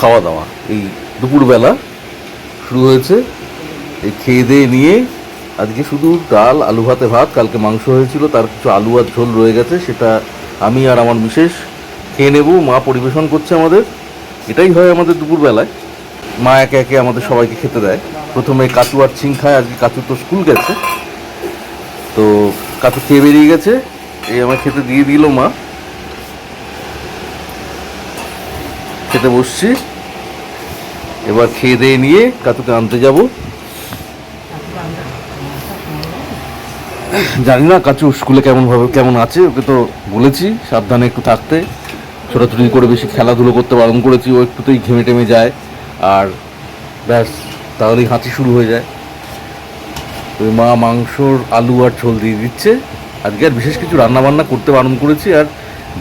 খাওয়া দাওয়া এই দুপুরবেলা শুরু হয়েছে। এই খেয়ে দিয়ে নিয়ে আজকে শুধু ডাল, আলু ভাতে ভাত, কালকে মাংস হয়েছিল, তার কিছু আলু আর ঝোল রয়ে গেছে, সেটা আমি আর আমার বিশেষ খেয়ে নেব। মা পরিবেশন করছে আমাদের। এটাই হয় আমাদের দুপুরবেলায়। মা একে একে আমাদের সবাইকে খেতে দেয়। প্রথমে কাচু আর ছিং খায়। আজকে কাচু তো স্কুল গেছে, তো কাচু খেয়ে বেরিয়ে গেছে। এই আমার খেতে দিয়ে দিল মা। খেতে বসছি, এবার খেয়ে দিয়ে নিয়ে কাচুকে আনতে যাব। জানি না কাচু স্কুলে কেমন আছে। ওকে তো বলেছি সাবধানে একটু থাকতে, ছোটাছুটি করে বেশি খেলাধুলো করতে বারণ করেছি। ও একটুতেই ঘেমে টেমে যায়, আর ব্যাস তাহলেই হাঁচি শুরু হয়ে যায়। ওই মা মাংসর আলু আর ঝোল দিয়ে দিচ্ছে। আজকে আর বিশেষ কিছু রান্নাবান্না করতে বারণ করেছি, আর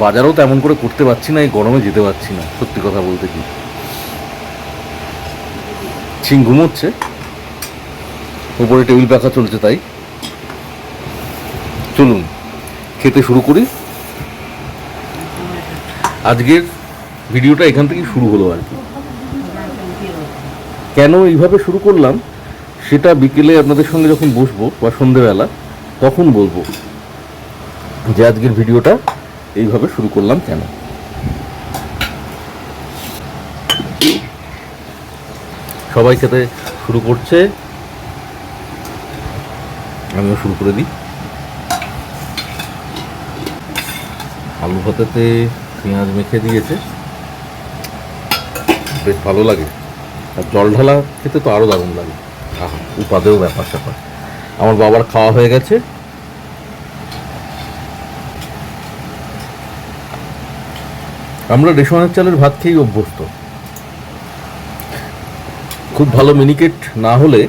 বাজারও তেমন করে করতে পারছি না, এই গরমে যেতে পারছি না সত্যি কথা বলতে। কি ছিং ঘুমোচ্ছে, উপরে টেবিল পাখা চলছে, তাই চলুন খেতে শুরু করি। আজকের ভিডিওটা এখান থেকেই শুরু হলো আর কি। কেন এইভাবে শুরু করলাম সেটা বিকেলে আপনাদের সঙ্গে যখন বসবো বা সন্ধেবেলা তখন বলবো যে আজকের ভিডিওটা এইভাবে শুরু করলাম কেন। সবাই খেতে শুরু করছে, আমিও শুরু করে দিই। আলু ভাতেতে পেঁয়াজ মেখে দিয়েছে, বেশ ভালো লাগে। আর জল ঢালা খেতে তো আরও দারুণ লাগে। আহা, উপাদেয় ব্যাপার স্যাপার। আমার বাবার খাওয়া হয়ে গেছে। আমরা রেশনের চালের ভাত খেয়েই অভ্যস্ত। খুব ভালো মিনিকেট না হলে,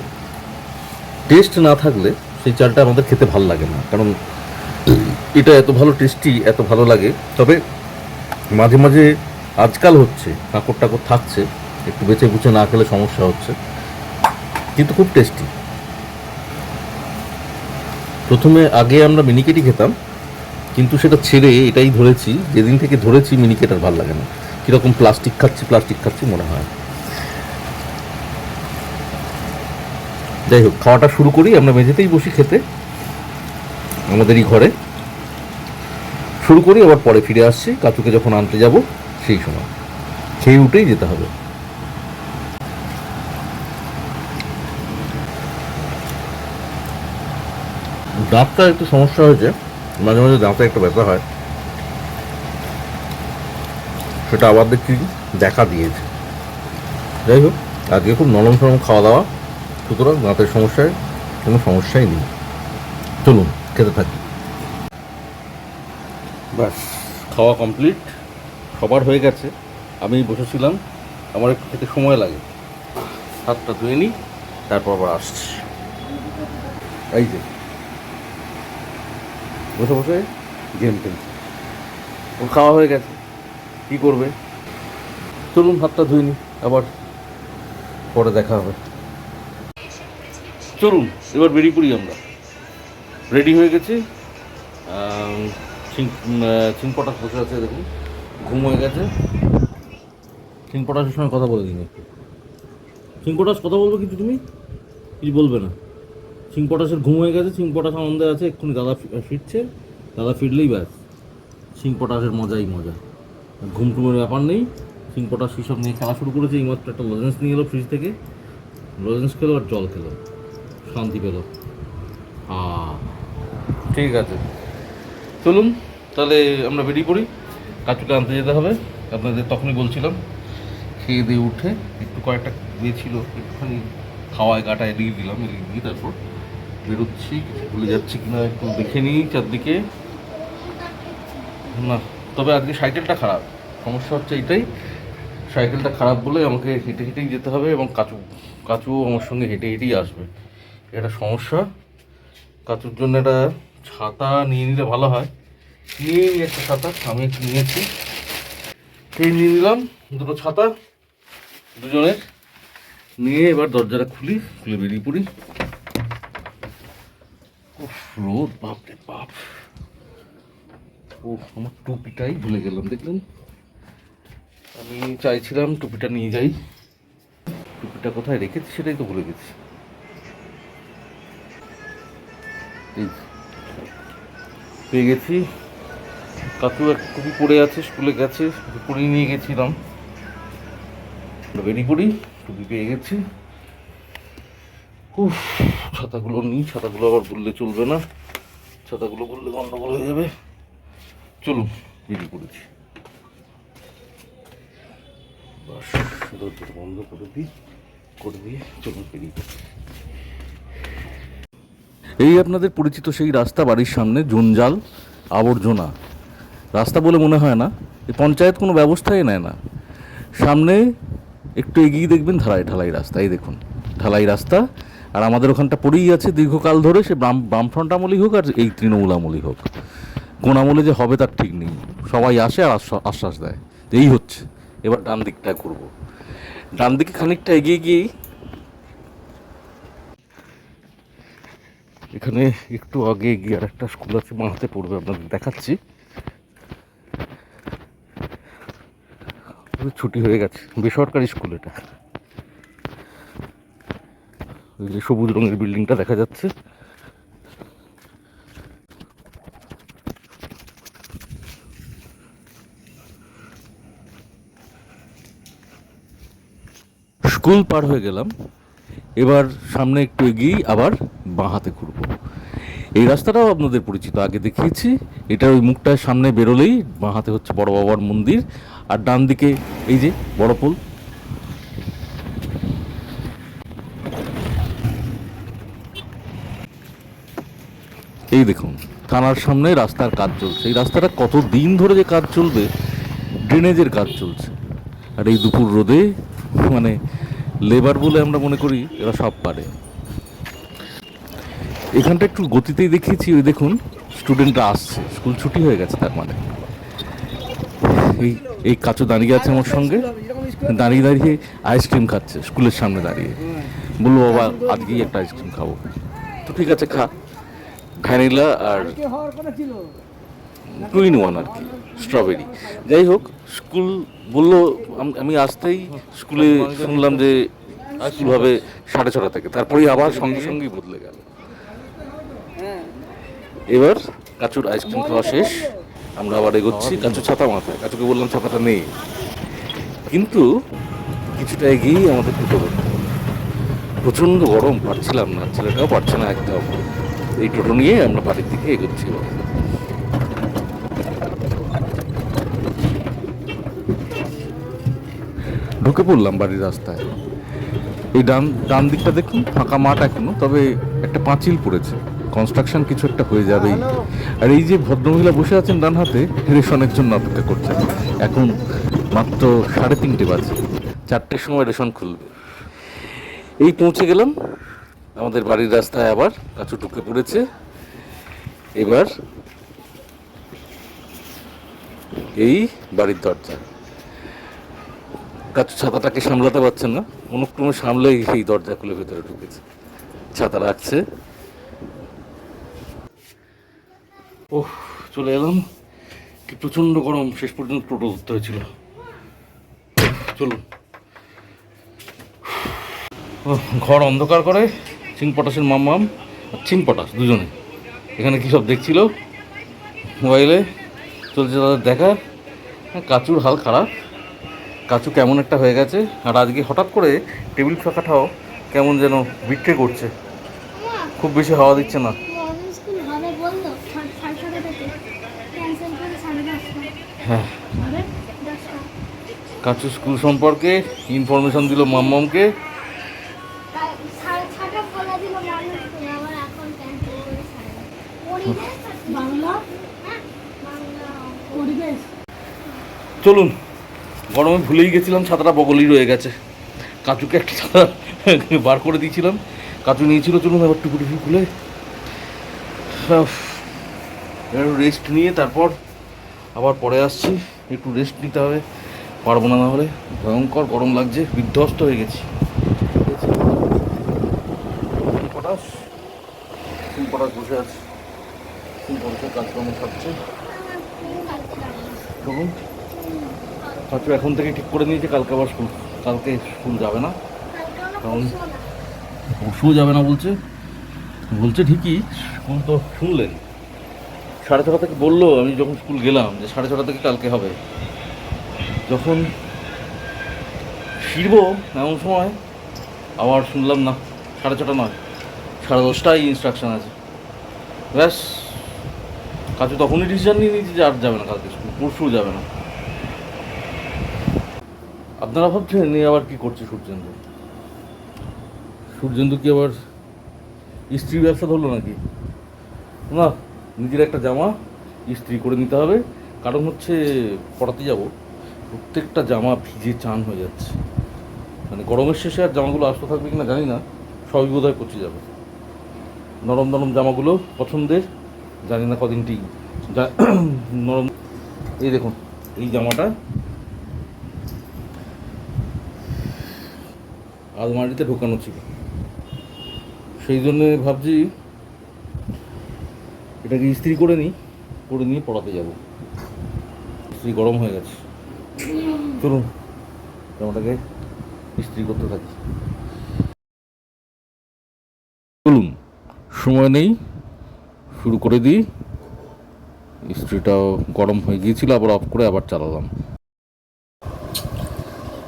টেস্ট না থাকলে সেই চালটা আমাদের খেতে ভালো লাগে না। কারণ এটা এত ভালো টেস্টি, এত ভালো লাগে। তবে মাঝে মাঝে আজকাল হচ্ছে কাঁকড় টাকড় থাকছে, একটু বেছে বুঝে না খেলে সমস্যা হচ্ছে, কিন্তু খুব টেস্টি। প্রথমে আগে আমরা মিনিকেটই খেতাম, কিন্তু সেটা ছেড়ে এটাই ধরেছি। যেদিন থেকে ধরেছি মিনিকেট আর ভালো লাগে না, কীরকম প্লাস্টিক খাচ্ছি মনে হয়। যাই হোক, খাওয়াটা শুরু করি। আমরা মেঝেতেই বসি খেতে, আমাদেরই ঘরে শুরু করি। আবার পরে ফিরে আসছি কাচুকে যখন আনতে যাব, সেই সময় খেয়ে উঠেই যেতে হবে। দাঁতটা একটু সমস্যা হয়েছে, মাঝে মাঝে দাঁতে একটা ব্যথা হয়, সেটা আবার দেখছি দেখা দিয়েছে। যাই হোক, আজকে খুব নরম সরম খাওয়া দাওয়া, সুতরাং দাঁতের সমস্যায় কোনো সমস্যাই নেই। চলুন খেতে থাকি। ব্যাস, খাওয়া কমপ্লিট, সবার হয়ে গেছে। আমি বসেছিলাম, আমার একটু খেতে সময় লাগে। হাতটা ধুয়ে নিই, তারপর আবার আসছি। এই যে বসে বসে গেম খেলছি। ওর খাওয়া হয়ে গেছে, কী করবে। চলুন হাতটা ধুয়ে নিই, আবার পরে দেখা হবে। চলুন এবার বেরিয়ে পড়ি আমরা। রেডি হয়ে গেছি। চিংপটাশ বসে আছে, দেখুন ঘুম হয়ে গেছে। চিংপটাশের সঙ্গে কথা বলে দিন একটু। চিংপটাশ কথা বলবো কিছু, তুমি কিছু বলবে না? চিংপটাশের ঘুম হয়ে গেছে, চিংপটাশ আনন্দে আছে। এক্ষুনি দাদা ফিরছে, দাদা ফিরলেই ব্যাস চিংপটাশের মজাই মজা। ঘুম টুমের ব্যাপার নেই। চিংপটাশ সব নিয়ে খেলা শুরু করেছে। এইমাত্র একটা লজেন্স নিয়ে এলো ফ্রিজ থেকে, লজেন্স খেলো আর জল খেলো, শান্তি পেলো। ঠিক আছে, চলুন তাহলে আমরা বেরিয়ে পড়ি। কাচুকে আনতে যেতে হবে। আপনাদের তখনই বলছিলাম, খেয়ে দিয়ে উঠে একটু কয়েকটা ছিল, একটুখানি খাওয়ায় গাটায় দিয়ে দিলাম, দিয়ে তারপর বেরোচ্ছি। ভুলে যাচ্ছি কিনা একটু দেখে নিই চারদিকে। না, তবে আজকে সাইকেলটা খারাপ। সমস্যা হচ্ছে এইটাই, সাইকেলটা খারাপ বলে আমাকে হেঁটে হেঁটেই যেতে হবে, এবং কাচুও আমার সঙ্গে হেঁটে হেঁটেই আসবে। এটা সমস্যা। কাচুর জন্য একটা ছাতা নিয়ে নিলে ভালো হয়। নিয়ে নিই একটা ছাতা, আমি একটু নিয়েছি। নিয়ে নিলাম দুটো ছাতা দুজনের। নিয়ে এবার দরজাটা খুলে বেরিয়ে পড়ি। রোদ, বাপরে বাপ। ও, আমার টুপিটাই ভুলে গেলাম, দেখলেন। আমি চাইছিলাম টুপিটা নিয়ে যাই, টুপিটা কোথায় রেখেছি সেটাই তো ভুলে গেছি। এই পেয়ে গেছি, কাকু এক টুপি পরে আছে, স্কুলে গেছে, পরিয়ে নিয়ে গেছিলাম, বেরিয়ে পড়ি, টুপি পেয়ে গেছি। উফ, ছাতাগুলো নিই, ছাতাগুলো আবার বললে চলবে না, ছাতাগুলো বললে গন্ডগোল হয়ে যাবে। চলুন বেরিয়ে পড়েছি। বাস দরজাটা বন্ধ করে দিয়ে চলুন বেরিয়ে পড়ছি। এই আপনাদের পরিচিত সেই রাস্তা, বাড়ির সামনে জঞ্জাল, আবর্জনা, রাস্তা বলে মনে হয় না, এই পঞ্চায়েত কোনো ব্যবস্থাই নেয় না। সামনে একটু এগিয়ে দেখবেন ঢালাই ঢালাই রাস্তা, এই দেখুন ঢালাই রাস্তা। আর আমাদের ওখানটা পড়েই আছে দীর্ঘকাল ধরে, সে বামফ্রন্ট আমলই হোক আর এই তৃণমূল আমলই হোক, কোন আমলে যে হবে তার ঠিক নেই। সবাই আসে আর আশ্বাস দেয় এই হচ্ছে, এবার ডান দিকটা করব। ডান দিকে খানিকটা এগিয়ে গিয়েই এখানে একটু আগে গিয়ে আর একটা স্কুল আছে, মাহাতে পড়বে, আপনাদের দেখাচ্ছি। ছুটি হয়ে গেছে, বেসরকারি স্কুল এটা। ওই যে সবুজ রঙের বিল্ডিংটা দেখা যাচ্ছে, স্কুল পার হয়ে গেলাম। এবার সামনে একটু এগিয়েই আবার বাঁ হাতে ঘুরবো। এই রাস্তাটাও আপনাদের পরিচিত, আগে দেখিয়েছি। এটা ওই মুখটার সামনে বেরোলেই বাঁ হাতে হচ্ছে বড় বাবার মন্দির, আর ডান দিকে এই যে বড় পোল। এই দেখুন থানার সামনে রাস্তার কাজ চলছে। এই রাস্তাটা কত দিন ধরে যে কাজ চলবে, ড্রেনেজের কাজ চলছে। আর এই দুপুর রোদে, মানে লেবার বলে আমরা মনে করি এরা সব পারে। এখানটা একটু গতিতেই দেখিয়েছি, ওই দেখুন স্টুডেন্টরা আসছে, স্কুল ছুটি হয়ে গেছে তার মানে। এই এই কাচু দাঁড়িয়ে আছে আমার সঙ্গে, দাঁড়িয়ে দাঁড়িয়ে আইসক্রিম খাচ্ছে স্কুলের সামনে দাঁড়িয়ে। বললো বাবা আজকেই একটা আইসক্রিম খাবো, তো ঠিক আছে খা। ভ্যানিলা আর 2 in 1 আর কি, স্ট্রবেরি। যাই হোক, স্কুল বললো, আমি আসতেই স্কুলে শুনলাম যে স্কুল হবে 6:30 থেকে, তারপরেই আবার সঙ্গে সঙ্গেই বদলে গেল। এবার কাচুর আইসক্রিম খাওয়া শেষ, আমরা আবার এগোচ্ছি। কাচু ছাতা মাথায়, কাচুকে বললাম ছাতাটা নেই, কিন্তু কিছুটা এগিয়েই আমাদের টোটো ধরতে হবে। প্রচণ্ড গরম, পারছিলাম না, ছেলেটাও পারছে না একদম। এই টোটো নিয়ে আমরা বাড়ির দিকে এগোচ্ছি এবার। ঢুকে পড়লাম বাড়ির রাস্তায়। এই ডান দিকটা দেখুন ফাঁকা মাঠ এখনো, তবে একটা পাঁচিল পড়েছে, কনস্ট্রাকশন কিছু একটা হয়ে যাবেই। আর এই যে ভদ্রমহিলা বসে আছেন ডান হাতে, রেশনের জন্য অপেক্ষা করছেন। এখন মাত্র 3:30 বাজে, 4টের সময় রেশন খুলবে। এই পৌঁছে গেলাম আমাদের বাড়ির রাস্তায়, আবার কাছু ঢুকে পড়েছে। এবার এই বাড়ির দরজা, কাছু ছাতাটাকে সামলাতে পারছেন না, অনুক্রমে সামলে এই দরজা খুলে ভেতরে ঢুকেছে, ছাতা রাখছে। ওহ, চলে এলাম। কি প্রচণ্ড গরম, শেষ পর্যন্ত টোটো ধরতে হয়েছিল। চলুন। ঘর অন্ধকার করে চিংপটাশের মাম্মাম আর চিংপটাশ দুজনে এখানে কী সব দেখছিল মোবাইলে, চলছে তাদের দেখা। কাচুর হাল খারাপ, কাচু কেমন একটা হয়ে গেছে। আর আজকে হঠাৎ করে টেবিল ফাঁকাটাও কেমন যেন বিক্রি করছে, খুব বেশি হাওয়া দিচ্ছে না। হ্যাঁ, কাচু স্কুল সম্পর্কে ইনফরমেশন দিল মাম্মামকে। চলুন, গরমে ভুলেই গেছিলাম ছাতাটা বগলেই রয়ে গেছে। কাচুকে একটা ছাতা বার করে দিয়েছিলাম, কাচু নিয়েছিল। চলুন এবার টুকু টুকু খুলে রেস্ট নিয়ে তারপর আবার পরে আসছি। একটু রেস্ট নিতে হবে, পারবো না, হলে ভয়ঙ্কর গরম লাগছে, বিধ্বস্ত হয়ে গেছি। পটাশ বসে আছে, কাজকর্ম থাকছে। চলুন। কাচু এখন থেকে ঠিক করে নিয়েছে কালকে আবার কালকে স্কুল যাবে না, কারণ পরশুও যাবে না বলছে। বলছে ঠিকই, স্কুল তো শুনলেন 6:30 থেকে বললো। আমি যখন স্কুল গেলাম যে 6:30 থেকে কালকে হবে, যখন ফিরবো এমন সময় আবার শুনলাম না 6:30 নয়, 10:30টায় ইনস্ট্রাকশন আছে। ব্যাস, কাজু তখনই ডিসিশন নিয়ে নিয়েছি যে আর যাবে না কালকে স্কুল, পরশুও যাবে না। আপনারা ভাবছেন নিয়ে আবার কী করছে সূর্যেন্দু? সূর্যেন্দু কি আবার ইস্ত্রি ব্যবসা ধরলো নাকি? না, নিজের একটা জামা ইস্ত্রি করে নিতে হবে। কারণ হচ্ছে পড়াতে যাব, প্রত্যেকটা জামা ভিজে চান হয়ে যাচ্ছে। মানে গরমের শেষে আর জামাগুলো আসতে থাকবে কিনা জানি না, সবই বোধ হয় পচে যাবে। নরম নরম জামাগুলো পছন্দের, জানি না কদিন ঠিক নরম। এই দেখুন, এই জামাটা আলমারিতে ঢোকানো ছিল, সেই জন্যে ভাবছি এটাকে ইস্ত্রি করে নিয়ে পড়াতে যাব। ইস্ত্রি গরম হয়ে গেছে, চলুন জামাটাকে ইস্ত্রি করতে থাকি। চলুন, সময় নেই, শুরু করে দিই। ইস্ত্রিটাও গরম হয়ে গিয়েছিল, আবার অফ করে আবার চালালাম।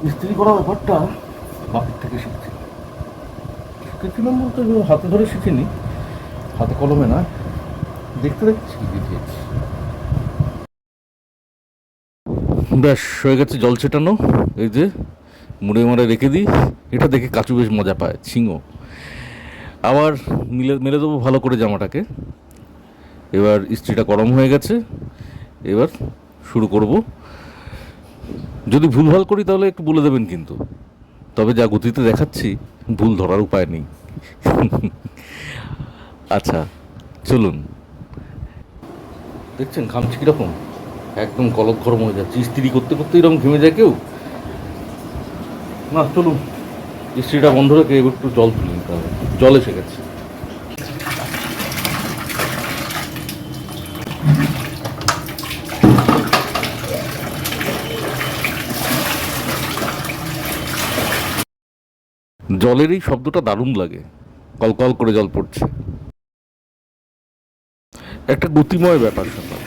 ইস্ত্রি করার ব্যাপারটা বাপের থেকে শিখেছিলাম বলতে হাতে ধরে শিখিনি, হাতে কলমে না, দেখতে শিখিয়ে দিয়েছি। ব্যাস হয়ে গেছে জল ছেটানো। এই যে মুড়ে রেখে দিই, এটা দেখে কাচু বেশ মজা পায়, ছিঙো। আবার মেলে দেবো ভালো করে জামাটাকে। এবার ইস্ত্রিটা গরম হয়ে গেছে, এবার শুরু করব। যদি ভুলভাল করি তাহলে একটু বলে দেবেন কিন্তু, তবে যা গতিতে দেখাচ্ছি ভুল ধরার উপায় নেই। আচ্ছা চলুন। দেখছেন ঘামছি কীরকম, একদম গলদ গরম হয়ে যাচ্ছে। ইস্ত্রি করতে করতে এরকম ঘেমে যায় কেউ? না, চলুন ইস্ত্রিটা বন্ধ রেখে এবার একটু জল তুলে নিতে হবে। জল এসে গেছে। জলের এই শব্দটা দারুণ লাগে, কলকল করে জল পড়ছে। একটা গতিময় ব্যাপার স্যাপার,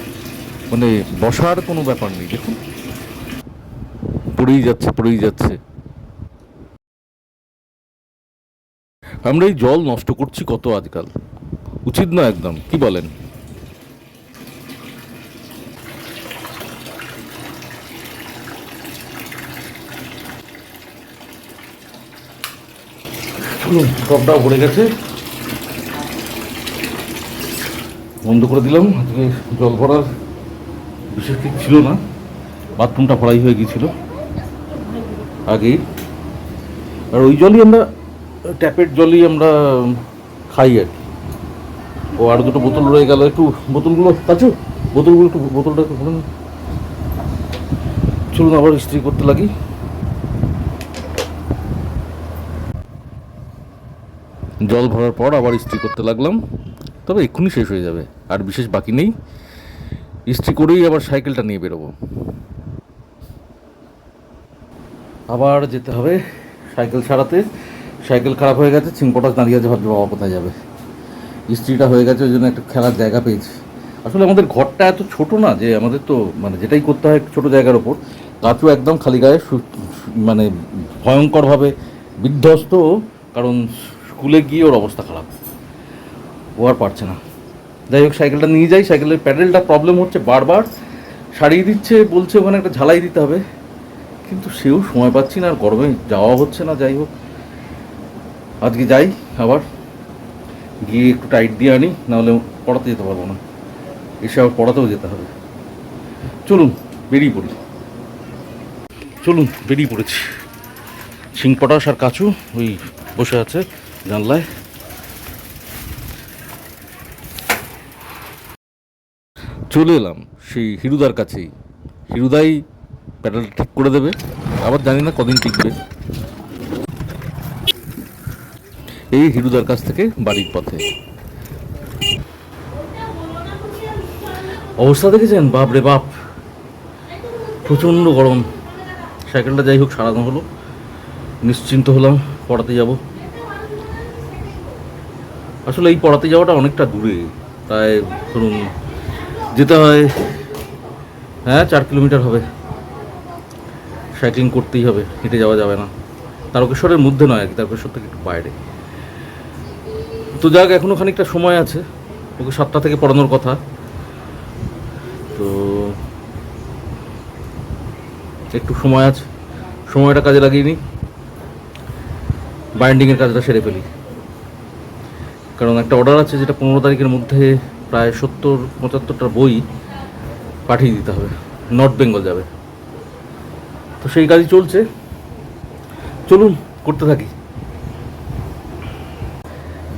মানে বসার কোনো ব্যাপার নেই। দেখুন পড়েই যাচ্ছে। আমরা এই জল নষ্ট করছি কত আজকাল, উচিত না একদম, কি বলেন? টপটাও ভরে গেছে, বন্ধ করে দিলাম। আজকে জল ভরার বিশেষ কিছু ছিল না, বাথরুমটা ভরাই হয়ে গিয়েছিল আগেই। আর ওই জলই আমরা, ট্যাপের জলই আমরা খাই আর কি। ও আরও দুটো বোতল রয়ে গেল, একটু বোতলগুলো কাচো, বোতলটা একটু ভরে নিন। চলুন আবার ইস্ত্রি করতে লাগি। জল ভরার পর আবার ইস্ত্রি করতে লাগলাম, তবে এক্ষুনি শেষ হয়ে যাবে, আর বিশেষ বাকি নেই। ইস্ত্রি করেই আবার সাইকেলটা নিয়ে বেরোবো। আবার যেতে হবে সাইকেল সারাতে। সাইকেল খারাপ হয়ে গেছে, চিংপটাস দাঁড়িয়ে আছে, ভাবছি বাবা কোথায় যাবে। ইস্ত্রিটা হয়ে গেছে, ওই জন্য একটা খেলার জায়গা পেয়েছি। আসলে আমাদের ঘরটা এত ছোট না যে আমাদের তো মানে যেটাই করতে হয় ছোটো জায়গার ওপর। কাচু একদম খালি গায়ে, মানে ভয়ঙ্করভাবে বিধ্বস্ত, কারণ স্কুলে গিয়ে ওর অবস্থা খারাপ, ও আর পারছে না। যাই হোক সাইকেলটা নিয়ে যাই। সাইকেলের প্যাডেলটা প্রবলেম হচ্ছে, বারবার সারিয়ে দিচ্ছে, বলছে ওখানে একটা ঝালাই দিতে হবে, কিন্তু সেও সময় পাচ্ছি না, আর গরমে যাওয়া হচ্ছে না। যাই হোক আজকে যাই, আবার গিয়ে একটু টাইট দিয়ে আনি, নাহলে পড়াতে যেতে পারবো না। এসে আবার পড়াতেও যেতে হবে। চলুন বেরিয়ে পড়েছি। চিংপটাস আর কাচু ওই বসে আছে জানলায়। চলে এলাম সেই হিরুদার কাছেই। হিরুদাই প্যাডেলটা ঠিক করে দেবে, আবার জানি না কদিন টিকবে। এই হিরুদার কাছ থেকে বাড়ির পথে। অবস্থা দেখেছেন? বাপ রে বাপ, প্রচণ্ড গরম। সাইকেলটা যাই হোক সারানো হলো, নিশ্চিন্ত হলাম, পড়াতে যাব। আসলে এই পড়াতে যাওয়াটা অনেকটা দূরে, প্রায় ধরুন যেতে হয়, হ্যাঁ 4 কিলোমিটার হবে। সাইক্লিং করতেই হবে, হেঁটে যাওয়া যাবে না। তারকেশ্বরের মধ্যে নয় আর কি, তারকেশ্বর থেকে একটু বাইরে। তো যাক, এখনও খানিকটা সময় আছে, ওকে 7টা থেকে পড়ানোর কথা। তো একটু সময় আছে, সময়টা কাজে লাগিয়ে নিই, বাইন্ডিংয়ের কাজটা সেরে ফেলি। কারণ একটা অর্ডার আছে যেটা 15 তারিখের মধ্যে প্রায় 70-75টা বই পাঠিয়ে দিতে হবে, নর্থ বেঙ্গল যাবে। তো সেই কাজই চলছে, চলুন করতে থাকি।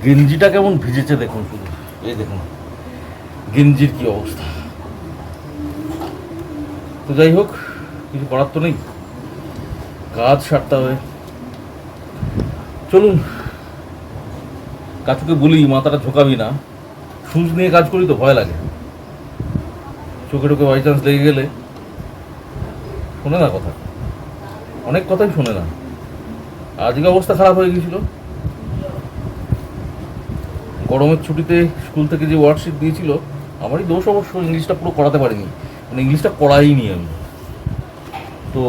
গেঞ্জিটা কেমন ভিজেছে দেখুন, শুধু এই দেখুন গেঞ্জির কি অবস্থা। তো যাই হোক, কিছু করার তো নেই, কাজ সারতে হবে। চলুন, কাকুকে বলি মাথাটা ঝোঁকাবি না, শুজ নিয়ে কাজ করি তো ভয় লাগে, চোখে টোকে বাই চান্স লেগে গেলে। শোনে না কথা, অনেক কথাই শোনে না। আজকে অবস্থা খারাপ হয়ে গিয়েছিল, গরমের ছুটিতে স্কুল থেকে যে ওয়ার্কশিট দিয়েছিল, আমারই দোষ অবশ্য, ইংলিশটা পুরো করাতে পারিনি, মানে ইংলিশটা করাইনি আমি। তো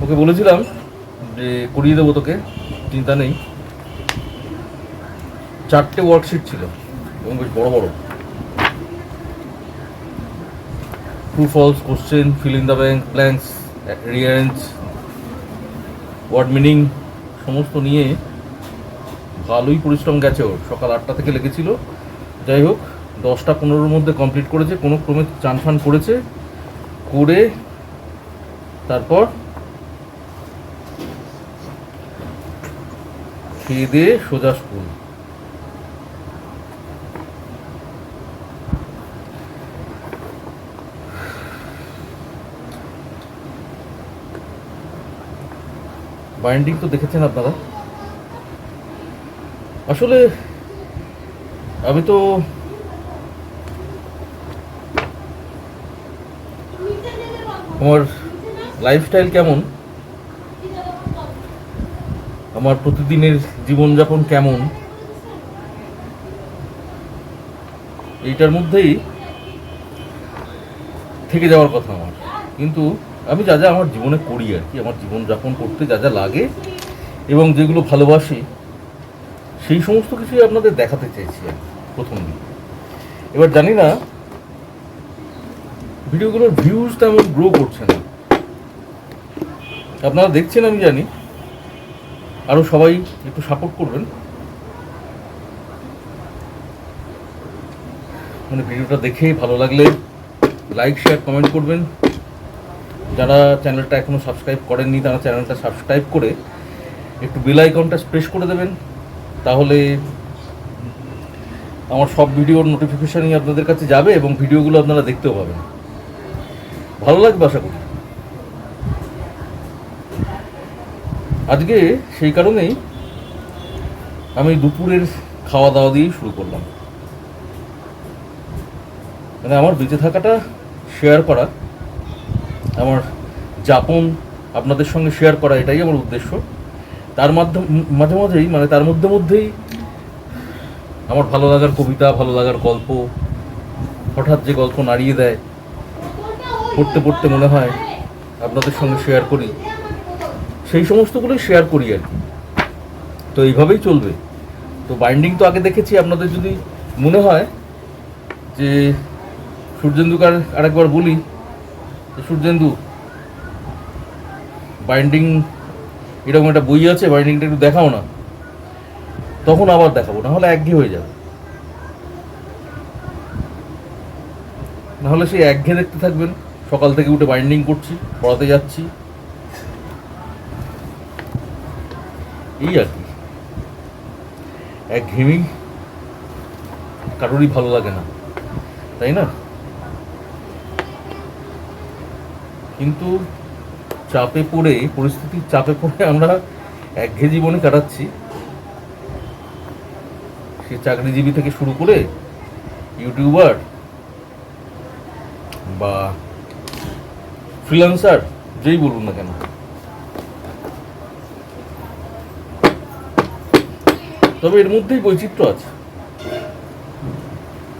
ওকে বলেছিলাম যে করিয়ে দেবো তোকে, চিন্তা নেই। 4টে ওয়ার্কশিট ছিল এবং বেশ বড় বড়, true false question, fill in the blanks, rearrange, word meaning সমস্ত নিয়ে ভালোই পরিশ্রম গেছে ওর। সকাল 8টা থেকে লেগেছিল। যাই হোক, 10টা-15-র মধ্যে কমপ্লিট করেছে, কোনো ক্রমে চান ফান করেছে, করে তারপর খেয়ে দিয়ে সোজা স্কুল। বাইন্ডিং তো দেখেছেন আপনারা। আসলে আমি তো আমার লাইফস্টাইল কেমন, আমার প্রতিদিনের জীবনযাপন কেমন, এইটার মধ্যেই থেকে যাওয়ার কথা আমার। কিন্তু আমি যা যা আমার জীবনে করি আর কি, আমার জীবনযাপন করতে যা যা লাগে এবং যেগুলো ভালোবাসি, সেই সমস্ত কিছুই আপনাদের দেখাতে চাইছি আমি প্রথম দিন। এবার জানি না ভিডিওগুলোর ভিউজ তেমন গ্রো করছে না, আপনারা দেখছেন আমি জানি, আরও সবাই একটু সাপোর্ট করবেন। মানে ভিডিওটা দেখে ভালো লাগলে লাইক, শেয়ার, কমেন্ট করবেন। যারা চ্যানেলটা এখনও সাবস্ক্রাইব করেননি তারা চ্যানেলটা সাবস্ক্রাইব করে একটু বেল আইকনটা প্রেস করে দেবেন, তাহলে আমার সব ভিডিওর নোটিফিকেশানই আপনাদের কাছে যাবে এবং ভিডিওগুলো আপনারা দেখতেও পাবেন। ভালো লাগবে আশা করি। আজকে সেই কারণেই আমি দুপুরের খাওয়া দাওয়া দিয়েই শুরু করলাম। মানে আমার বেঁচে থাকাটা শেয়ার করা, আমার যাপন আপনাদের সঙ্গে শেয়ার করা, এটাই আমার উদ্দেশ্য। তার মাঝে মাঝেই, মানে তার মধ্যেই আমার ভালো লাগার কবিতা, ভালো লাগার গল্প, হঠাৎ যে গল্প নাড়িয়ে দেয়, পড়তে পড়তে মনে হয় আপনাদের সঙ্গে শেয়ার করি, সেই সমস্তগুলোই শেয়ার করি আর কি। তো এইভাবেই চলবে। তো বাইন্ডিং তো আগে দেখেছি, আপনাদের যদি মনে হয় যে সূর্যেন্দুকে আরেকবার বলি, সূর্যেন্দু বাইন্ডিং এরকম একটা বই আছে, বাইন্ডিংটা একটু দেখাও না, তখন আবার দেখাবো, নাহলে একঘেয়ে হয়ে যাবে। নাহলে সেই একঘেয়ে দেখতে থাকবেন, সকাল থেকে উঠে বাইন্ডিং করছি, পড়াতে যাচ্ছি, এই আর কি। একঘেয়েমি কারোরই ভালো লাগে না, তাই না? কিন্তু চাপে পড়ে, পরিস্থিতির চাপে পড়ে আমরা একঘেয়ে জীবনে কাটাচ্ছি। সে চাকরিজীবী থেকে শুরু করে ইউটিউবার বা ফ্রিল্যান্সার যেই বলুন না কেন। তবে এর মধ্যেই বৈচিত্র্য আছে।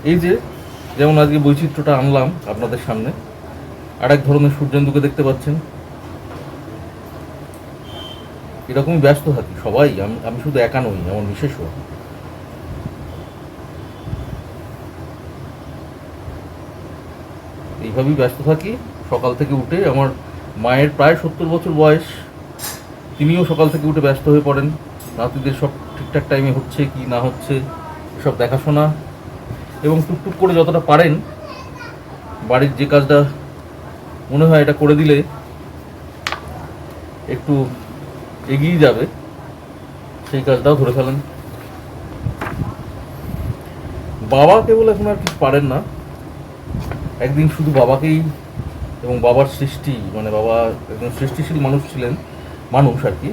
এই যে যেমন আজকে বৈচিত্র্যটা আনলাম আপনাদের সামনে, আর এক ধরনের সূর্যেন্দুকে দেখতে পাচ্ছেন। এরকমই ব্যস্ত থাকি সবাই, আমি শুধু একা নই, আমার বিশেষও। এইভাবেই ব্যস্ত থাকি সকাল থেকে উঠে। আমার মায়ের প্রায় 70 বছর বয়স, তিনিও সকাল থেকে উঠে ব্যস্ত হয়ে পড়েন। নাতিদের সব ঠিকঠাক টাইমে হচ্ছে কি না হচ্ছে সব দেখাশোনা, এবং টুকটুক করে যতটা পারেন বাড়ির যে কাজটা মনে হয় এটা করে দিলে একটু এগিয়ে যাবে সেই কাজটাও ধরে ফেলেন। বাবা কেবল এখন আর কিছু পারেন না। একদিন শুধু বাবাকেই এবং বাবার সৃষ্টি, মানে বাবা একজন সৃষ্টিশীল মানুষ ছিলেন, মানুষ আর কি,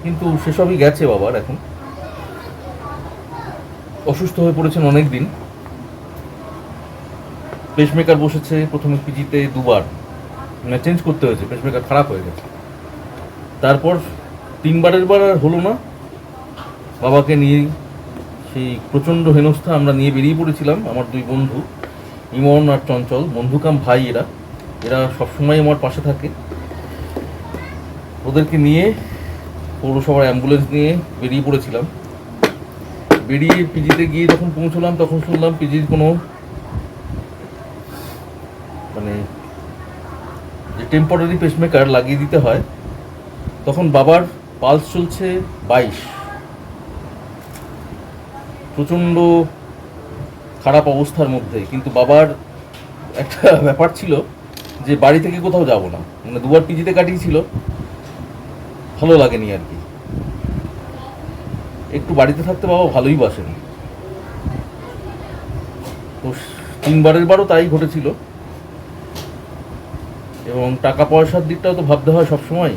কিন্তু সেসবই গেছে বাবার। এখন অসুস্থ হয়ে পড়েছেন অনেক দিন। পেসমেকার বসেছে, প্রথমে পিজিতে দুবার, মানে চেঞ্জ করতে হয়েছে, পেসমেকার খারাপ হয়ে গেছে। তারপর 3বারের বার আর হলো না। বাবাকে নিয়ে সেই প্রচণ্ড হেনস্থা আমরা নিয়ে বেরিয়ে পড়েছিলাম। আমার 2 বন্ধু, ইমন আর চঞ্চল, বন্ধু কাম ভাই, এরা সবসময় আমার পাশে থাকে। ওদেরকে নিয়ে পৌরসভার অ্যাম্বুলেন্স নিয়ে বেরিয়ে পড়েছিলাম। বেরিয়ে পিজিতে গিয়ে যখন পৌঁছলাম তখন শুনলাম পিজির কোনো মানে যে টেম্পোরারি পেসমেকার লাগিয়ে দিতে হয়, তখন বাবার পালস চলছে 22। প্রচণ্ড খারাপ অবস্থার মধ্যে। কিন্তু বাবার একটা ব্যাপার ছিল যে বাড়ি থেকে কোথাও যাব না, মানে 2বার পিজিতে কাটিয়েছিল, ভালো লাগেনি আর কি। একটু বাড়িতে থাকতে বাবা ভালোই বাসেন। তো 3বারের বারও তাই ঘটেছিল। এবং টাকা পয়সার দিকটাও তো ভাবতে হয় সবসময়।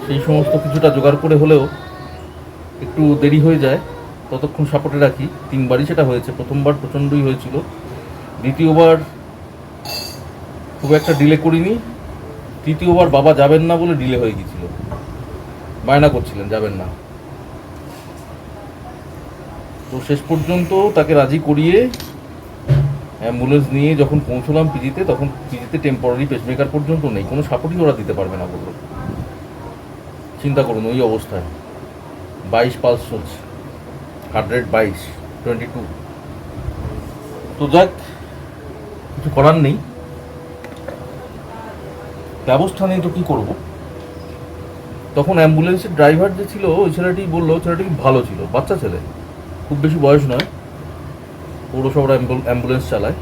সেই সমস্ত কিছুটা জোগাড় করে হলেও একটু দেরি হয়ে যায়, ততক্ষণ সাপোর্টে রাখি। 3বারই সেটা হয়েছে। প্রথমবার প্রচণ্ডই হয়েছিল, দ্বিতীয়বার খুব একটা ডিলে করিনি, তৃতীয়বার বাবা যাবেন না বলে ডিলে হয়ে গিয়েছিল, বায়না করছিলেন যাবেন না। তো শেষ পর্যন্ত তাকে রাজি করিয়ে অ্যাম্বুলেন্স নিয়ে যখন পৌঁছলাম পিজিতে, তখন পিজিতে টেম্পোরারি পেসমেকার পর্যন্ত নেই, কোনো সাপোর্টই ওরা দিতে পারবে না বললো। চিন্তা করুন ওই অবস্থায় 22 পালস চলছে, হার্ট রেট 22। তো যাক, কিছু করার নেই, ব্যবস্থা নেই তো কী করবো। তখন অ্যাম্বুলেন্সের ড্রাইভার যে ছিল ওই ছেলেটি বললো, ছেলেটি ভালো ছিল, বাচ্চা ছেলে, খুব বেশি বয়স নয়, পৌরসভার অ্যাম্বুলেন্স চালায়।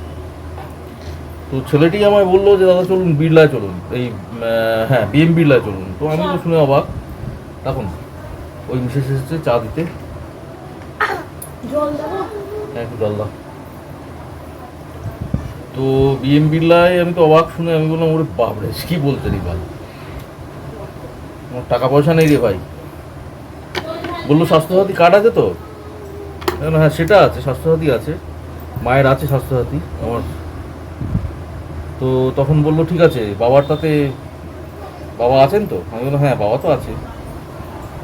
তো ছেলেটি আমায় বললো যে দাদা চলুন বিড়লায় চলুন, এই হ্যাঁ বিএম বিড়লায় চলুন। তো আমি তো শুনে অবাক। তখন ওই মিসেস এসেছে চা দিতে। হ্যাঁ একটু জল দাও। তো বিএম বিড়লায় আমি তো অবাক শুনে, আমি বললাম ওরে বাপরে কি বলতে রে ভাই, আমার টাকা পয়সা নেই রে ভাই। বললো স্বাস্থ্যসাথী কার্ড আছে তো? হ্যাঁ সেটা আছে, স্বাস্থ্যসাথী আছে, মায়ের আছে স্বাস্থ্যসাথী আমার। তো তখন বললো ঠিক আছে, বাবার তাতে বাবা আছেন তো? আমি বললাম হ্যাঁ বাবা তো আছে।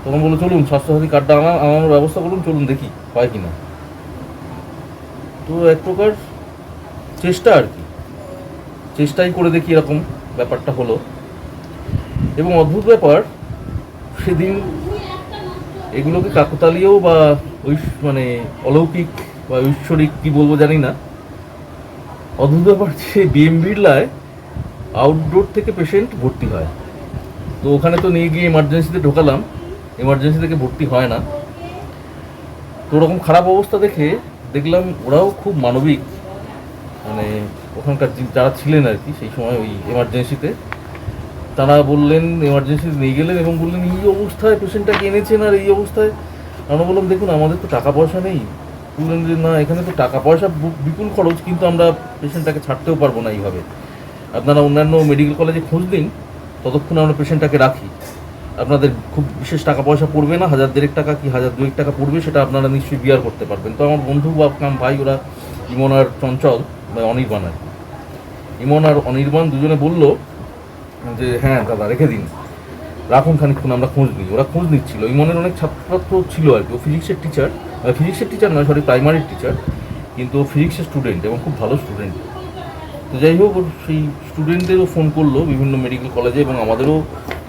তখন বললো চলুন স্বাস্থ্যসাথী কার্ডটা আনানোর ব্যবস্থা করুন, চলুন দেখি হয় কি না। তো এক প্রকার চেষ্টা আর কি, চেষ্টাই করে দেখি এরকম ব্যাপারটা হলো। এবং অদ্ভুত ব্যাপার, সেদিন এগুলোকে কাকতালীয় বা মানে অলৌকিক বা ঐশ্বরিক কী বলবো জানি না, অদ্ভুত ব্যাপার যে বিএম বিড়লায় আউটডোর থেকে পেশেন্ট ভর্তি হয়। তো ওখানে তো নিয়ে গিয়ে এমার্জেন্সিতে ঢোকালাম, এমার্জেন্সি থেকে ভর্তি হয় না। তো ওরকম খারাপ অবস্থা দেখে দেখলাম ওরাও খুব মানবিক, মানে ওখানকার যারা ছিলেন আর কি সেই সময় ওই এমার্জেন্সিতে, তারা বললেন এমার্জেন্সিতে নিয়ে গেলেন এবং বললেন এই অবস্থায় পেশেন্টটাকে এনেছেন আর এই অবস্থায়। আমরা বললাম দেখুন আমাদের তো টাকা পয়সা নেই। বললেন যে না এখানে তো টাকা পয়সা বিপুল খরচ, কিন্তু আমরা পেশেন্টটাকে ছাড়তেও পারবো না এইভাবে, আপনারা অন্যান্য মেডিকেল কলেজে খোঁজ দিন, ততক্ষণ আমরা পেশেন্টটাকে রাখি, আপনাদের খুব বিশেষ টাকা পয়সা পড়বে না, 1000 টাকা কি 1002 টাকা পড়বে, সেটা আপনারা নিশ্চয়ই বিয়ার করতে পারবেন। তো আমার বন্ধু বা ভাই ওরা ইমন আর চঞ্চল, অনির্বাণ আর ইমন আর অনির্বাণ দুজনে বললো যে হ্যাঁ দাদা রেখে দিন, রাখুন খানিকক্ষণ আমরা খোঁজ নিই। ওরা খোঁজ নিচ্ছিল, ওই মনের অনেক ছাত্রছাত্র ছিল আর কি। ও ফিজিক্সের টিচার নয়, সরি প্রাইমারির টিচার, কিন্তু ও ফিজিক্সের স্টুডেন্ট এবং খুব ভালো স্টুডেন্ট। তো যাই হোক, ওর সেই স্টুডেন্টদেরও ফোন করলো বিভিন্ন মেডিকেল কলেজে, এবং আমাদেরও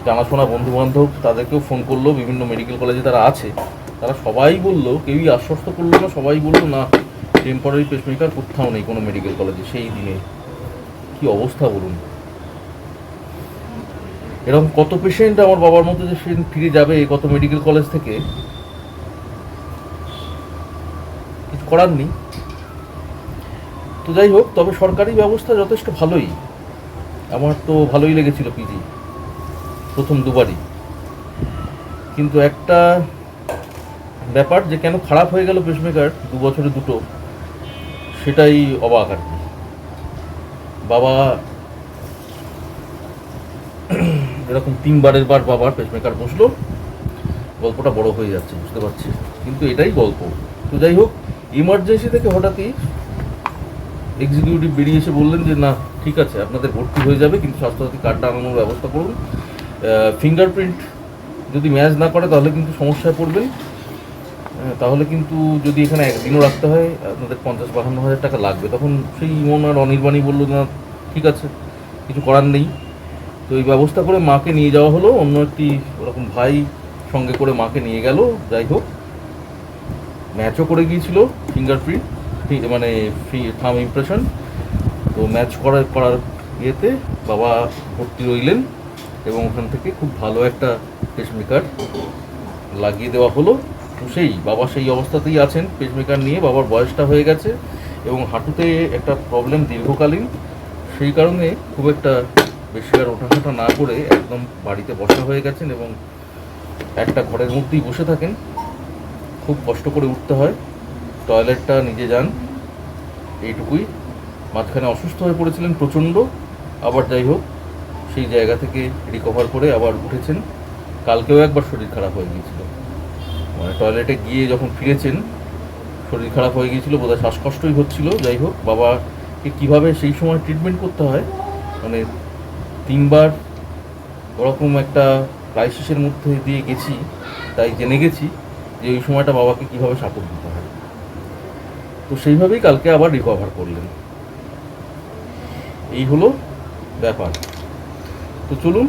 জানাশোনা বন্ধুবান্ধব তাদেরকেও ফোন করলো বিভিন্ন মেডিকেল কলেজে তারা আছে। তারা সবাই বললো, কেউই আশ্বস্ত করলো না, সবাই বললো না টেম্পোরারি পেসমেকার কোথাও নেই কোনো মেডিকেল কলেজে। সেই দিনে কি অবস্থা বলুন। এরকম কত পেশেন্ট আমার বাবার মতো যে সে ফিরে যাবে কত মেডিকেল কলেজ থেকে, কিছু করার নেই। তো যাই হোক, তবে সরকারি ব্যবস্থা যথেষ্ট ভালোই, আমার তো ভালোই লেগেছিল পিজি প্রথম দুবারই। কিন্তু একটা ব্যাপার যে কেন খারাপ হয়ে গেল পেসমেকার 2 বছরে দুটো, সেটাই অবাক আর কি। বাবা এরকম 3বারের বার বাবার পেসমেকার বসলো, গল্পটা বড় হয়ে যাচ্ছে বুঝতে পারছি, কিন্তু এটাই গল্প। তো যাই হোক, ইমার্জেন্সি থেকে হঠাৎই এক্সিকিউটিভ বেরিয়ে এসে বললেন যে না ঠিক আছে আপনাদের ভর্তি হয়ে যাবে, কিন্তু স্বাস্থ্যসাথী কার্ডটা আনানোর ব্যবস্থা করুন। ফিঙ্গারপ্রিন্ট যদি ম্যাচ না করে তাহলে কিন্তু সমস্যায় পড়বেন। তাহলে কিন্তু যদি এখানে একদিনও রাখতে হয় আপনাদের 50-52 হাজার টাকা লাগবে। তখন সেই ইমন আর অনির্বাণী বললো না ঠিক আছে, কিছু করার নেই। তো এই ব্যবস্থা করে মাকে নিয়ে যাওয়া হলো, অন্য একটি ওরকম ভাই সঙ্গে করে মাকে নিয়ে গেল। যাই হোক, ম্যাচও করে গিয়েছিল ফিঙ্গারপ্রিন্ট, মানে থাম ইমপ্রেশন। তো ম্যাচ করার ইয়েতে বাবা ভর্তি রইলেন, এবং ওখান থেকে খুব ভালো একটা পেসমেকার লাগিয়ে দেওয়া হলো। তো বাবা সেই অবস্থাতেই আছেন পেসমেকার নিয়ে। বাবার বয়সটা হয়ে গেছে এবং হাঁটুতে একটা প্রবলেম দীর্ঘকালীন, সেই কারণে খুব একটা বেশি আর ওঠাহাঁটা না করে একদম বাড়িতে বসা হয়ে গেছেন, এবং একটা ঘরের মধ্যেই বসে থাকেন। খুব কষ্ট করে উঠতে হয়, টয়লেটটা নিজে যান, এইটুকুই। মাঝখানে অসুস্থ হয়ে পড়েছিলেন প্রচণ্ড, আবার যাই হোক সেই জায়গা থেকে রিকভার করে আবার উঠেছেন। কালকেও একবার শরীর খারাপ হয়ে গিয়েছিল, মানে টয়লেটে গিয়ে যখন ফিরেছেন শরীর খারাপ হয়ে গিয়েছিল, বোধহয় শ্বাসকষ্টই হচ্ছিল। যাই হোক, বাবাকে কীভাবে সেই সময় ট্রিটমেন্ট করতে হয়, মানে 3বার ওরকম একটা ক্রাইসিসের মধ্যে দিয়ে গেছি, তাই জেনে গেছি যে ওই সময়টা বাবাকে কীভাবে সাপোর্ট দিতে হয়। তো সেইভাবেই কালকে আবার রিকভার করলেন। এই হলো ব্যাপার। তো চলুন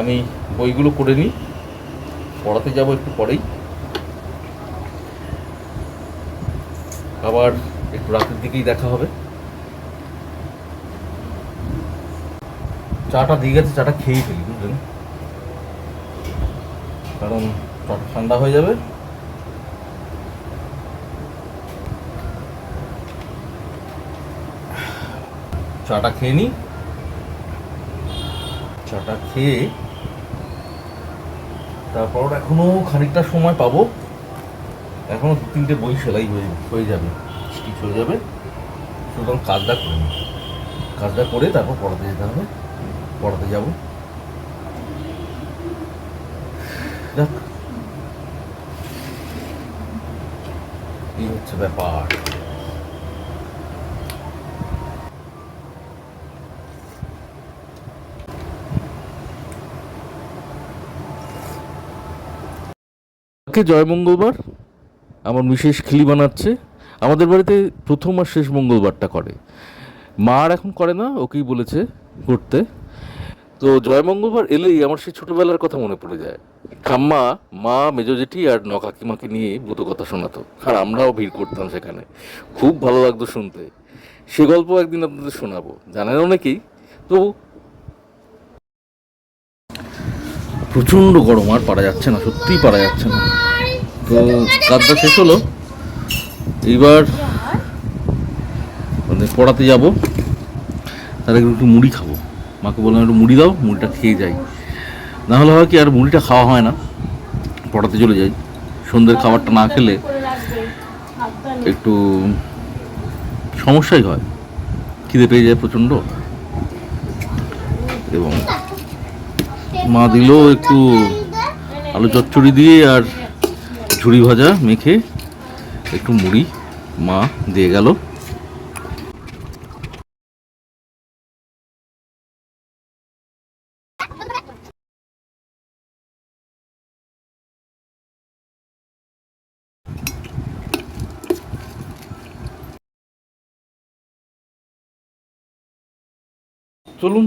আমি বইগুলো করে নিই, পড়াতে যাব একটু পরেই। আবার একটু রাতের দিকেই দেখা হবে। চাটা দিয়ে গেছে, চাটা খেয়েই ফেলি বুঝলেন, কারণ চাটা ঠান্ডা হয়ে যাবে। চাটা খেয়ে নিই, চাটা খেয়ে তারপর এখনো খানিকটা সময় পাবো, এখনো 2-3টে বই সেলাই হয়ে যাবে, স্টিচ হয়ে যাবে। সুতরাং কাজটা করে নিই, কাজটা করে তারপর পড়াতে যেতে হবে, পড়াতে যাব। দেখ এই হচ্ছে ব্যাপার। জয় মঙ্গলবার, আমার মিসেস খিলি বানাচ্ছে। আমাদের বাড়িতে প্রথম আর শেষ মঙ্গলবারটা করে, মা আর এখন করে না, ওকেই বলেছে করতে। তো জয় মঙ্গলবার এলেই আমার সেই ছোটবেলার কথা মনে পড়ে যায়। ঠাম্মা, মা, মেজো জেঠি আর কাকিমাকে নিয়ে ব্রত কথা শোনাতো, আর আমরাও ভিড় করতাম সেখানে। খুব ভালো লাগতো শুনতে। সে গল্প একদিন আপনাদের শোনাবো, জানেন অনেকেই, তবু প্রচণ্ড গরম, আর পারা যাচ্ছে না, সত্যিই পারা যাচ্ছে না। তো কাজটা শেষ হলো, এইবার মানে পড়াতে যাব। তার আগে একটু মুড়ি খাবো, মাকে বললাম একটু মুড়ি দাও, মুড়িটা খেয়ে যাই। না হলে হয় কি আর মুড়িটা খাওয়া হয় না, পড়াতে চলে যাই। সন্ধ্যের খাবারটা না খেলে একটু সমস্যাই হয়, খিদে পেয়ে যায় প্রচণ্ড। এবং মা দিল একটু আলু চচ্চড়ি দিয়ে আর ঝুড়ি ভাজা মেখে একটু মুড়ি মা দিয়ে গেল। চলুন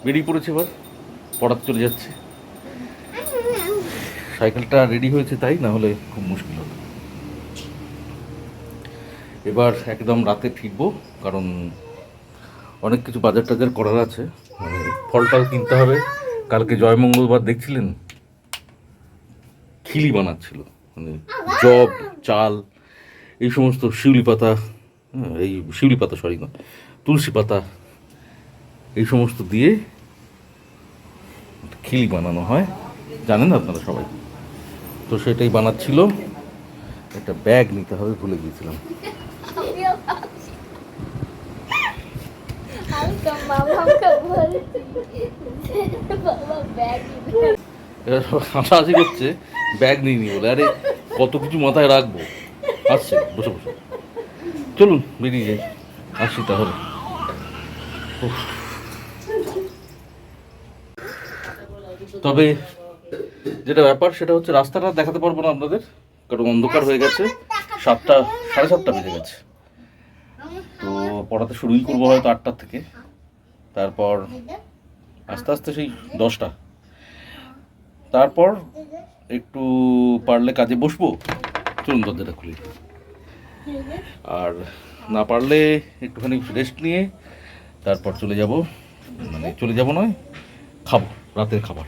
বেরিয়ে পড়েছে, এবার পড়াতে চলে যাচ্ছে। সাইকেলটা রেডি হয়েছে তাই, না হলে খুব মুশকিল হতো। এবার একদম রাতে ফিরবো, কারণ অনেক কিছু বাজার টাজার করার আছে, মানে ফল টল কিনতে হবে। কালকে জয়মঙ্গলবার দেখছিলেন খিলি বানাচ্ছিল, মানে জব, চাল, এই সমস্ত শিউলি পাতা, এই শিউলি পাতা সরি না, তুলসী পাতা, এই সমস্ত দিয়ে খিলি বানানো হয়, জানেন আপনারা সবাই। তো সেটাই বানাচ্ছিল। একটা ব্যাগ নিতে হবে, ভুলে গিয়েছিলাম। হাসাহাসি করছে ব্যাগ নিয়ে নি বলে। আরে কত কিছু মাথায় রাখবো। আসছে, বসে বসে। চলুন বেরিয়ে যাই, আসি তাহলে। তবে যেটা ব্যাপার সেটা হচ্ছে রাস্তাটা দেখাতে পারবো না আপনাদের, কারণ অন্ধকার হয়ে গেছে। 7টা, 7:30 বেজে গেছে। তো পড়াতে শুরুই করবো হয়তো 8টার থেকে, তারপর আস্তে আস্তে সেই 10টা, তারপর একটু পারলে কাজে বসবো। চলুন দরজাটা খুলি। আর না পারলে একটুখানি রেস্ট নিয়ে তারপর চলে যাব, মানে চলে যাব নয়, খাবো রাতের খাবার।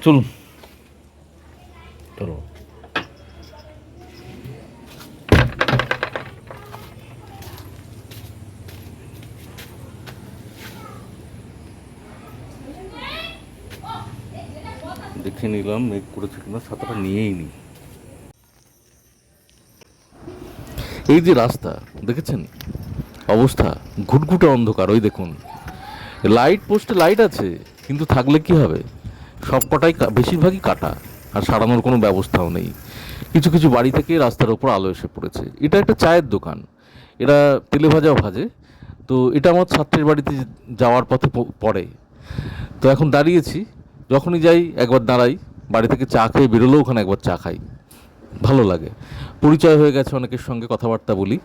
চলুন চলো। দেখে নিলাম মেঘ করেছে কিনা, ছাতাটা নিয়েই নি। এই যে রাস্তা দেখেছেন অবস্থা, ঘুটঘুটে অন্ধকার। ওই দেখুন লাইট পোস্টে লাইট আছে, কিন্তু থাকলে কি হবে, সব কটাই বেশিরভাগই কাটা, আর সারানোর কোনো ব্যবস্থাও নেই। কিছু কিছু বাড়ি থেকে রাস্তার ওপর আলো এসে পড়েছে। এটা একটা চায়ের দোকান, এরা তেলে ভাজাও ভাজে। তো এটা আমার ছাত্রের বাড়িতে যাওয়ার পথে পড়ে। তো এখন দাঁড়িয়েছি, যখনই যাই একবার দাঁড়াই, বাড়ি থেকে চা খেয়ে বেরোলেও ওখানে একবার চা খাই, ভালো লাগে। পরিচয় হয়ে গেছে অনেকের সঙ্গে, কথাবার্তা বলি।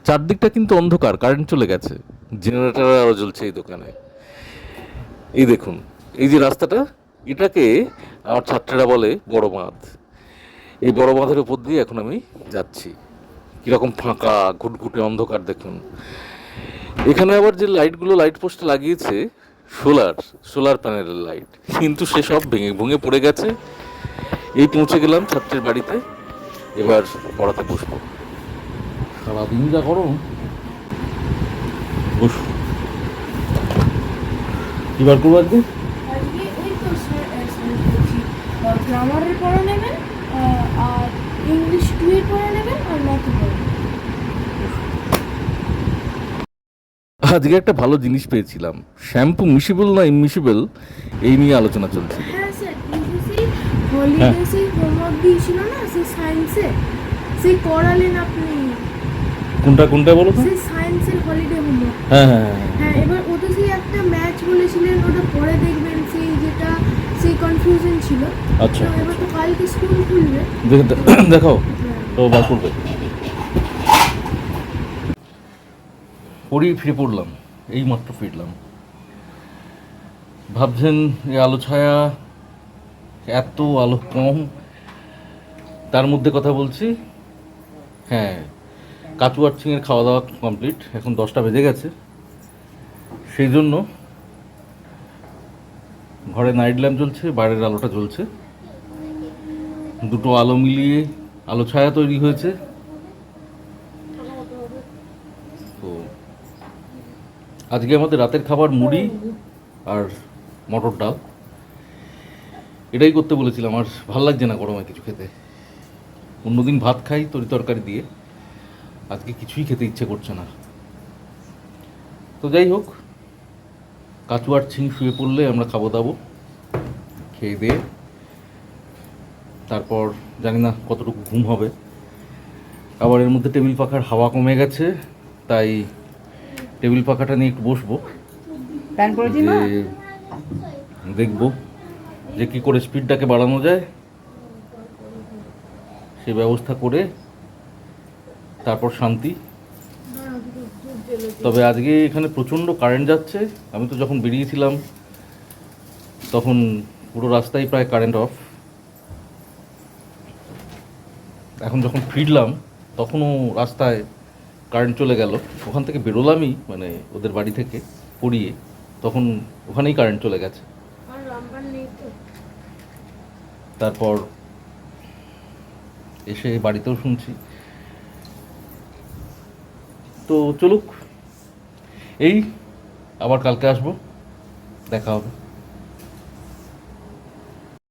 চারদিকটা কিন্তু অন্ধকার, কারেন্ট চলে গেছে, জেনারেটার আরও জ্বলছে এই দোকানে। এই দেখুন এই যে রাস্তাটা, এটাকে আমার ছাত্রীরা বলে বড় বাঁধ। এই বড় বাঁধের উপর দিয়ে এখন আমি যাচ্ছি। কীরকম ফাঁকা ঘুটঘুটে অন্ধকার দেখুন। এখানে আবার যে লাইটগুলো লাইট পোস্টে লাগিয়েছে, সোলার প্যানেলের লাইট, কিন্তু সেসব ভেঙে ভেঙে পড়ে গেছে। এই পৌঁছে গেলাম ছাত্রের বাড়িতে, এবার পড়াতে বসবো। সারাদিন যা গরম, বসবো। কি বার করবো আজকে? গ্রামারের পড়া নেবেন, আর ইংলিশ 2 এর পড়া নেবেন, আর ম্যাথ পড়া। আজকে একটা ভালো জিনিস পেয়েছিলাম, শ্যাম্পু মিশিবল না ইমিশিবল, এই নিয়ে আলোচনা চলছে। হ্যাঁ স্যার, কিন্তু সেই হলিডেসে হোমওয়ার্ক দিয়েছিল না সেই সায়েন্সে, সেই করালেন আপনি। কোনটা কোনটা বলো তো? সেই সায়েন্সের হলিডে হোমওয়ার্ক। হ্যাঁ হ্যাঁ হ্যাঁ হ্যাঁ, এবার ওটা সেই একটা ম্যাচ বলেছিলেন, ওটা পরে দেখবেন, সেই যেটা সেই কনফিউশন ছিল। আচ্ছা, তো এবার তো কালকে স্কুল খুলবে, দেখাও তো বার করবে। পড়ি ফিরে পড়লাম, এই মাত্র ফিরলাম। ভাবছেন এই আলো ছায়া, এত আলো কম, তার মধ্যে কথা বলছি। হ্যাঁ, কাচু আর চিংড়ির খাওয়া দাওয়া কমপ্লিট, এখন 10টা বেজে গেছে। সেই জন্য ঘরে নাইট ল্যাম্প জ্বলছে, বাইরের আলোটা জ্বলছে, দুটো আলো মিলিয়ে আলো ছায়া তৈরি হয়েছে। তো আজকে আমাদের রাতের খাবার মুড়ি আর মটর ডাল, এটাই করতে বলেছিলাম। আর ভাল লাগছে না গরমে কিছু খেতে। অন্যদিন ভাত খাই তরি তরকারি দিয়ে, আজকে কিছুই খেতে ইচ্ছে করছে না। তো যাই হোক, কাচু আর ছিং শুয়ে পড়লে আমরা খাবো দাবো, খেয়ে দিয়ে তারপর জানি না কতটুকু ঘুম হবে। আবার এর মধ্যে টেবিল পাখার হাওয়া কমে গেছে, তাই টেবিল পাখাটা নিয়ে একটু বসবো, যে দেখবো যে কী করে স্পিডটাকে বাড়ানো যায়, সেই ব্যবস্থা করে তারপর শান্তি। তবে আজকে এখানে প্রচণ্ড কারেন্ট যাচ্ছে। আমি তো যখন বেরিয়েছিলাম তখন পুরো রাস্তায় প্রায় কারেন্ট অফ। এখন যখন ফিরলাম তখনও রাস্তায় কারেন্ট চলে গেল। ওখান থেকে বেরোলামই মানে ওদের বাড়ি থেকে পড়িয়ে, তখন ওখানেই কারেন্ট চলে গেছে। আর লাম্বার নেই তো। তারপর এসে বাড়িতেও শুনছি। তো চলুক, এই আবার কালকে আসবো, দেখা হবে।